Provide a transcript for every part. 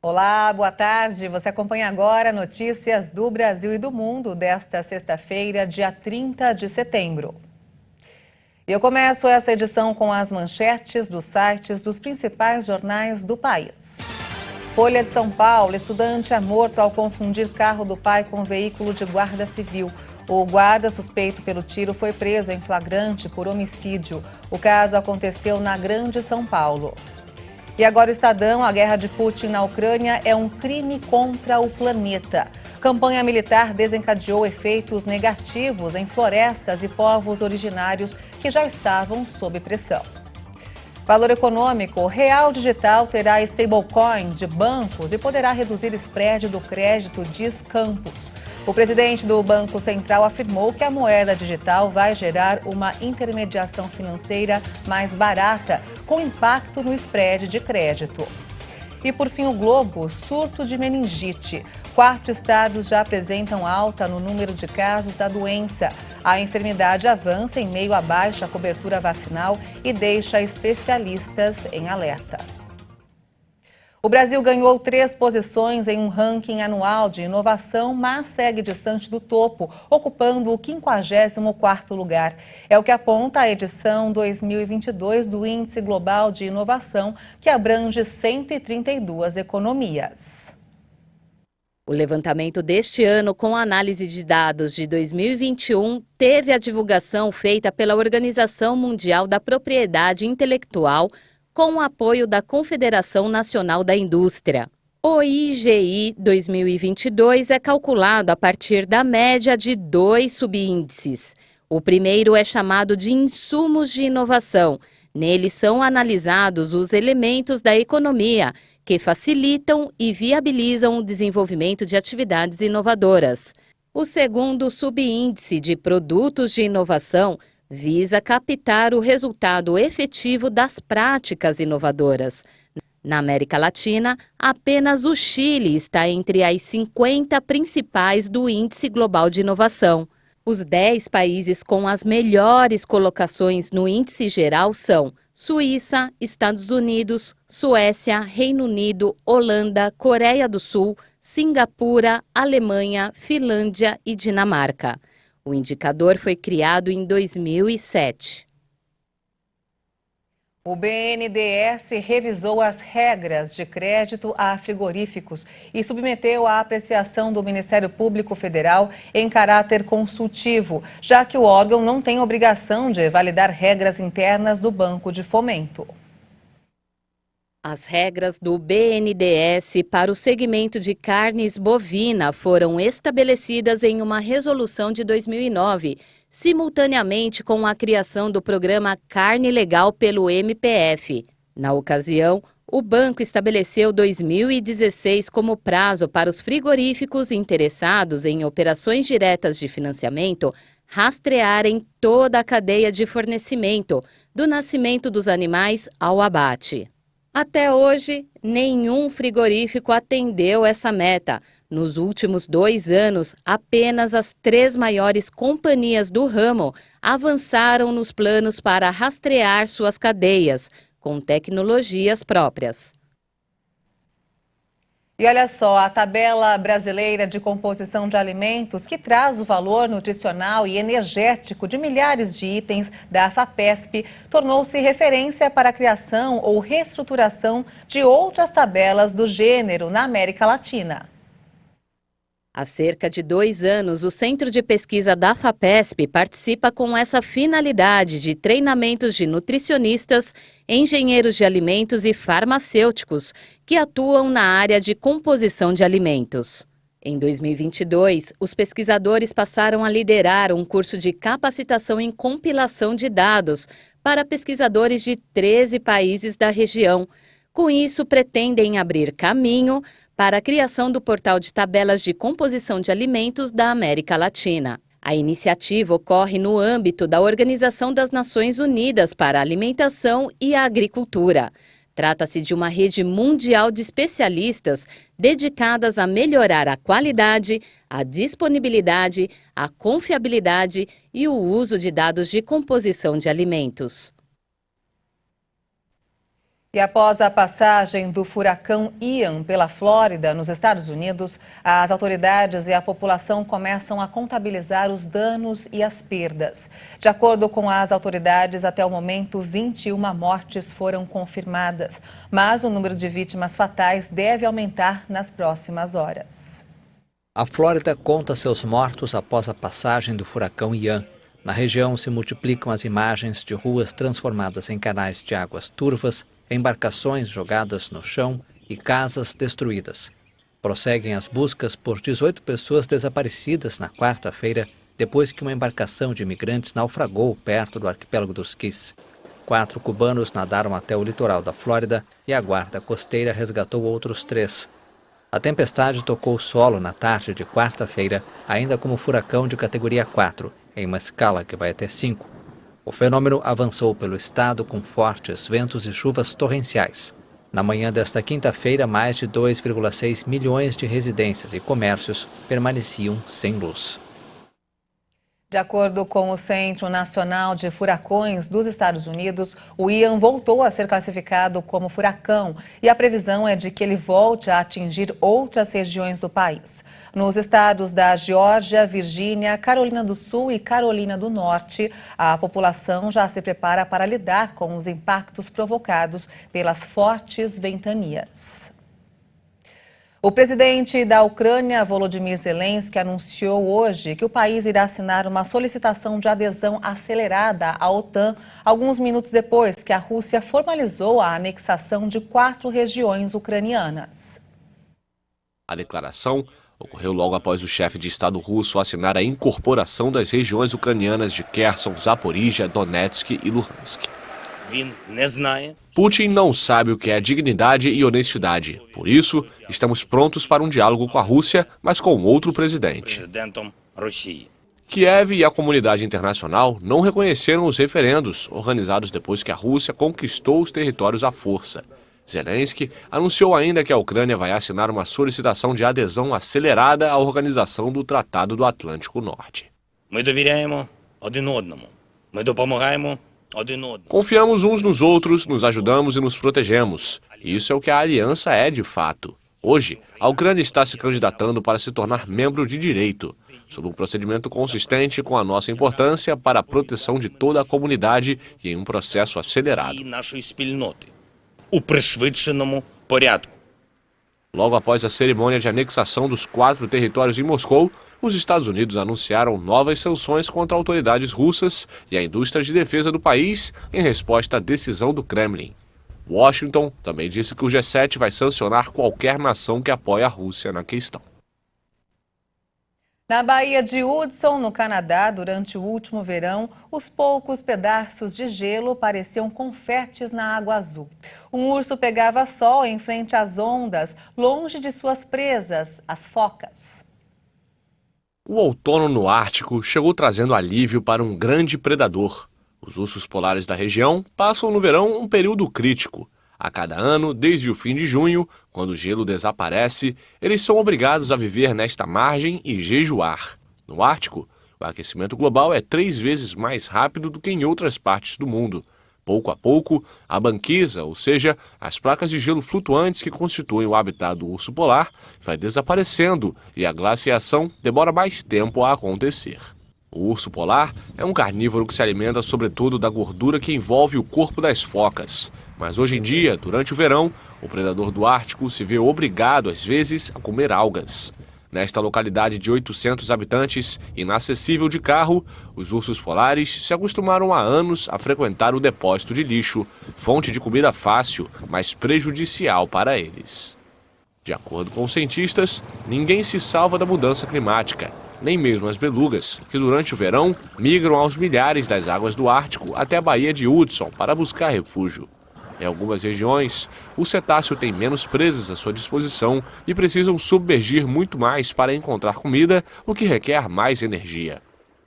Olá, boa tarde. Você acompanha agora notícias do Brasil e do mundo desta sexta-feira, dia 30 de setembro. E eu começo essa edição com as manchetes dos sites dos principais jornais do país. Folha de São Paulo: estudante é morto ao confundir carro do pai com veículo de guarda civil. O guarda suspeito pelo tiro foi preso em flagrante por homicídio. O caso aconteceu na Grande São Paulo. E agora o Estadão: a guerra de Putin na Ucrânia é um crime contra o planeta. Campanha militar desencadeou efeitos negativos em florestas e povos originários que já estavam sob pressão. Valor econômico: real digital terá stablecoins de bancos e poderá reduzir spread do crédito, diz Campos. O presidente do Banco Central afirmou que a moeda digital vai gerar uma intermediação financeira mais barata, com impacto no spread de crédito. E por fim, o Globo: surto de meningite. 4 estados já apresentam alta no número de casos da doença. A enfermidade avança em meio à baixa cobertura vacinal e deixa especialistas em alerta. O Brasil ganhou 3 posições em um ranking anual de inovação, mas segue distante do topo, ocupando o 54º lugar. É o que aponta a edição 2022 do Índice Global de Inovação, que abrange 132 economias. O levantamento deste ano, com análise de dados de 2021, teve a divulgação feita pela Organização Mundial da Propriedade Intelectual, com o apoio da Confederação Nacional da Indústria. O IGI 2022 é calculado a partir da média de 2 subíndices. O primeiro é chamado de insumos de inovação. Nele são analisados os elementos da economia que facilitam e viabilizam o desenvolvimento de atividades inovadoras. O segundo subíndice de produtos de inovação visa captar o resultado efetivo das práticas inovadoras. Na América Latina, apenas o Chile está entre as 50 principais do Índice Global de Inovação. Os 10 países com as melhores colocações no índice geral são Suíça, Estados Unidos, Suécia, Reino Unido, Holanda, Coreia do Sul, Singapura, Alemanha, Finlândia e Dinamarca. O indicador foi criado em 2007. O BNDES revisou as regras de crédito a frigoríficos e submeteu à apreciação do Ministério Público Federal em caráter consultivo, já que o órgão não tem obrigação de validar regras internas do Banco de Fomento. As regras do BNDES para o segmento de carnes bovina foram estabelecidas em uma resolução de 2009, simultaneamente com a criação do programa Carne Legal pelo MPF. Na ocasião, o banco estabeleceu 2016 como prazo para os frigoríficos interessados em operações diretas de financiamento rastrearem toda a cadeia de fornecimento, do nascimento dos animais ao abate. Até hoje, nenhum frigorífico atendeu essa meta. Nos últimos 2 anos, apenas as 3 maiores companhias do ramo avançaram nos planos para rastrear suas cadeias, com tecnologias próprias. E olha só, a tabela brasileira de composição de alimentos, que traz o valor nutricional e energético de milhares de itens da FAPESP, tornou-se referência para a criação ou reestruturação de outras tabelas do gênero na América Latina. Há cerca de 2 anos, o Centro de Pesquisa da FAPESP participa com essa finalidade de treinamentos de nutricionistas, engenheiros de alimentos e farmacêuticos que atuam na área de composição de alimentos. Em 2022, os pesquisadores passaram a liderar um curso de capacitação em compilação de dados para pesquisadores de 13 países da região. Com isso, pretendem abrir caminho para a criação do portal de tabelas de composição de alimentos da América Latina. A iniciativa ocorre no âmbito da Organização das Nações Unidas para a Alimentação e a Agricultura. Trata-se de uma rede mundial de especialistas dedicadas a melhorar a qualidade, a disponibilidade, a confiabilidade e o uso de dados de composição de alimentos. E após a passagem do furacão Ian pela Flórida, nos Estados Unidos, as autoridades e a população começam a contabilizar os danos e as perdas. De acordo com as autoridades, até o momento, 21 mortes foram confirmadas, mas o número de vítimas fatais deve aumentar nas próximas horas. A Flórida conta seus mortos após a passagem do furacão Ian. Na região se multiplicam as imagens de ruas transformadas em canais de águas turvas, embarcações jogadas no chão e casas destruídas. Prosseguem as buscas por 18 pessoas desaparecidas na quarta-feira, depois que uma embarcação de imigrantes naufragou perto do arquipélago dos Keys. 4 cubanos nadaram até o litoral da Flórida e a guarda costeira resgatou outros 3. A tempestade tocou solo na tarde de quarta-feira, ainda como furacão de categoria 4, em uma escala que vai até 5. O fenômeno avançou pelo estado com fortes ventos e chuvas torrenciais. Na manhã desta quinta-feira, mais de 2,6 milhões de residências e comércios permaneciam sem luz. De acordo com o Centro Nacional de Furacões dos Estados Unidos, o Ian voltou a ser classificado como furacão e a previsão é de que ele volte a atingir outras regiões do país. Nos estados da Geórgia, Virgínia, Carolina do Sul e Carolina do Norte, a população já se prepara para lidar com os impactos provocados pelas fortes ventanias. O presidente da Ucrânia, Volodymyr Zelensky, anunciou hoje que o país irá assinar uma solicitação de adesão acelerada à OTAN, alguns minutos depois que a Rússia formalizou a anexação de 4 regiões ucranianas. A declaração ocorreu logo após o chefe de Estado russo assinar a incorporação das regiões ucranianas de Kherson, Zaporíjia, Donetsk e Luhansk. Putin não sabe o que é dignidade e honestidade. Por isso, estamos prontos para um diálogo com a Rússia, mas com outro presidente. Kiev e a comunidade internacional não reconheceram os referendos organizados depois que a Rússia conquistou os territórios à força. Zelensky anunciou ainda que a Ucrânia vai assinar uma solicitação de adesão acelerada à organização do Tratado do Atlântico Norte. Confiamos uns nos outros, nos ajudamos e nos protegemos. Isso é o que a aliança é de fato. Hoje, a Ucrânia está se candidatando para se tornar membro de direito, sob um procedimento consistente com a nossa importância para a proteção de toda a comunidade e em um processo acelerado. Logo após a cerimônia de anexação dos 4 territórios em Moscou, os Estados Unidos anunciaram novas sanções contra autoridades russas e a indústria de defesa do país em resposta à decisão do Kremlin. Washington também disse que o G7 vai sancionar qualquer nação que apoie a Rússia na questão. Na Baía de Hudson, no Canadá, durante o último verão, os poucos pedaços de gelo pareciam confetes na água azul. Um urso pegava sol em frente às ondas, longe de suas presas, as focas. O outono no Ártico chegou trazendo alívio para um grande predador. Os ursos polares da região passam no verão um período crítico. A cada ano, desde o fim de junho, quando o gelo desaparece, eles são obrigados a viver nesta margem e jejuar. No Ártico, o aquecimento global é 3 vezes mais rápido do que em outras partes do mundo. Pouco a pouco, a banquisa, ou seja, as placas de gelo flutuantes que constituem o habitat do urso polar, vai desaparecendo e a glaciação demora mais tempo a acontecer. O urso polar é um carnívoro que se alimenta sobretudo da gordura que envolve o corpo das focas. Mas hoje em dia, durante o verão, o predador do Ártico se vê obrigado, às vezes, a comer algas. Nesta localidade de 800 habitantes, inacessível de carro, os ursos polares se acostumaram há anos a frequentar o depósito de lixo, fonte de comida fácil, mas prejudicial para eles. De acordo com os cientistas, ninguém se salva da mudança climática, nem mesmo as belugas, que durante o verão migram aos milhares das águas do Ártico até a Baía de Hudson para buscar refúgio. Em algumas regiões, o cetáceo tem menos presas à sua disposição e precisam submergir muito mais para encontrar comida, o que requer mais energia.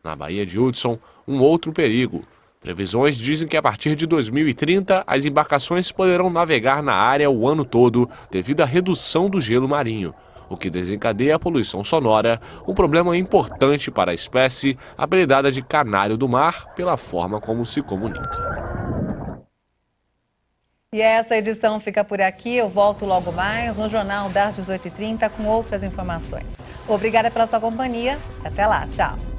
Na Baía de Hudson, um outro perigo. Previsões dizem que a partir de 2030, as embarcações poderão navegar na área o ano todo devido à redução do gelo marinho, o que desencadeia a poluição sonora, um problema importante para a espécie, apelidada de canário do mar pela forma como se comunica. E essa edição fica por aqui. Eu volto logo mais no Jornal das 18h30 com outras informações. Obrigada pela sua companhia. Até lá. Tchau.